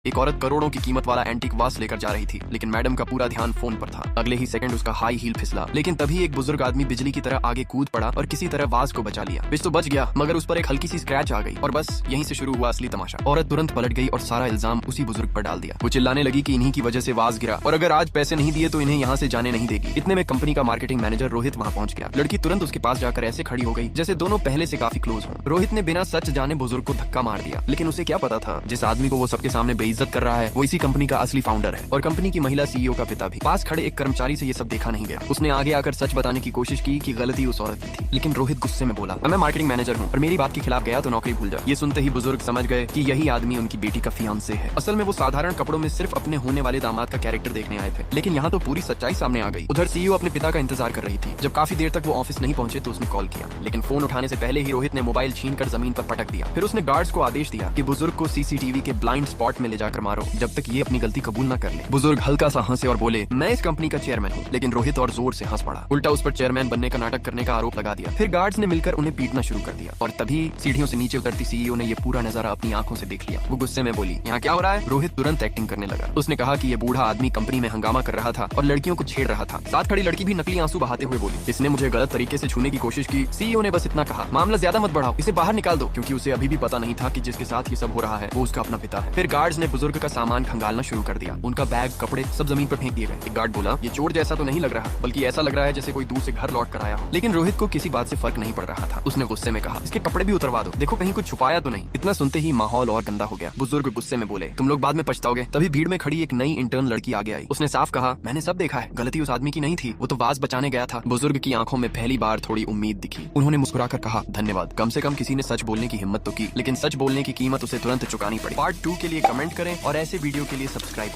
एक औरत करोड़ों की कीमत वाला एंटीक वास लेकर जा रही थी, लेकिन मैडम का पूरा ध्यान फोन पर था। अगले ही सेकंड उसका हाई हील फिसला, लेकिन तभी एक बुजुर्ग आदमी बिजली की तरह आगे कूद पड़ा और किसी तरह वास को बचा लिया। विश तो बच गया, मगर उस पर एक हल्की सी स्क्रैच आ गई और बस यहीं से शुरू हुआ असली तमाशा। औरत तुरंत पलट गई और सारा इल्जाम उसी बुजुर्ग पर डाल दिया। वो चिल्लाने लगी कि इन्हीं की वजह से वास गिरा और अगर आज पैसे नहीं दिए तो इन्हें यहाँ से जाने नहीं देगी। इतने में कंपनी का मार्केटिंग मैनेजर रोहित वहाँ पहुंच गया। लड़की तुरंत उसके पास जाकर ऐसे खड़ी हो गई जैसे दोनों पहले से काफी क्लोज हों। रोहित ने बिना सच जाने बुजुर्ग को धक्का मार दिया, लेकिन उसे क्या पता था जिस आदमी को वो सबके सामने बेइज्जत कर रहा है वो इसी कंपनी का असली फाउंडर है और कंपनी की महिला सीईओ का पिता भी। पास खड़े एक कर्मचारी से ये सब देखा नहीं गया। उसने आगे आकर सच बताने की कोशिश की कि गलती उस औरत की थी, लेकिन रोहित गुस्से में बोला, मैं मार्केटिंग मैनेजर हूँ और मेरी बात के खिलाफ गया तो नौकरी भूल जा। ये सुनते ही बुजुर्ग समझ गए कि यही आदमी उनकी बेटी का फियांसे है। असल में वो साधारण कपड़ों में सिर्फ अपने होने वाले दामाद का कैरेक्टर देखने आए थे, लेकिन यहाँ तो पूरी सच्चाई सामने आ गई। उधर सीईओ अपने पिता का इंतजार कर रही थी। जब काफी देर तक वो ऑफिस नहीं पहुंचे तो उसने कॉल किया, लेकिन फोन उठाने से पहले ही रोहित ने मोबाइल छीनकर जमीन पर पटक दिया। फिर उसने गार्ड्स को आदेश दिया कि बुजुर्ग को सीसीटीवी के ब्लाइंड स्पॉट में ले जाकर मारो जब तक ये अपनी गलती कबूल न कर ले। बुजुर्ग हल्का सा हंसे और बोले, मैं इस कंपनी का चेयरमैन हूँ, लेकिन रोहित और जोर से हंस पड़ा। उल्टा उस पर चेयरमैन बनने का नाटक करने का आरोप लगा दिया। फिर गार्ड्स ने मिलकर उन्हें पीटना शुरू कर दिया और तभी सीढ़ियों से नीचे उतरती सीईओ ने ये पूरा नजारा अपनी आंखों से देख लिया। वो गुस्से में बोली, यहाँ क्या हो रहा है? रोहित तुरंत एक्टिंग करने लगा। उसने कहा कि ये बूढ़ा आदमी कंपनी में हंगामा कर रहा था और लड़कियों को छेड़ रहा था। साथ खड़ी लड़की भी नकली आंसू बहाते हुए बोली, इसने मुझे गलत तरीके से छूने की कोशिश की। सीईओ ने बस इतना कहा, मामला ज्यादा मत बढ़ाओ, इसे बाहर निकाल दो, क्योंकि उसे अभी भी पता नहीं था कि जिसके साथ ये सब हो रहा है वो उसका अपना पिता है। फिर गार्ड्स ने बुजुर्ग का सामान खंगालना शुरू कर दिया। उनका बैग, कपड़े सब जमीन पर फेंक दिए गए। एक गार्ड बोला, ये चोर जैसा तो नहीं लग रहा, बल्कि ऐसा लग रहा है जैसे कोई दूर से घर लौट कर आया हो। लेकिन रोहित को किसी बात से फर्क नहीं पड़ रहा था। उसने गुस्से में कहा, इसके कपड़े भी उतरवा दो, देखो कहीं कुछ छुपाया तो नहीं। इतना सुनते ही माहौल और गंदा हो गया। बुजुर्ग गुस्से में बोले, तुम लोग बाद में पछताओगे। तभी भीड़ में खड़ी एक नई इंटर्न लड़की आगे आई। उसने साफ कहा, मैंने सब देखा है, गलती उस आदमी की नहीं थी, वो तो वास बचाने गया था। बुजुर्ग की आंखों में पहली बार थोड़ी उम्मीद दिखी। उन्होंने मुस्कुराकर कहा, धन्यवाद, कम से कम किसी ने सच बोलने की हिम्मत तो की। लेकिन सच बोलने की कीमत उसे तुरंत चुकानी पड़ी। पार्ट 2 के लिए कमेंट करें और ऐसे वीडियो के लिए सब्सक्राइब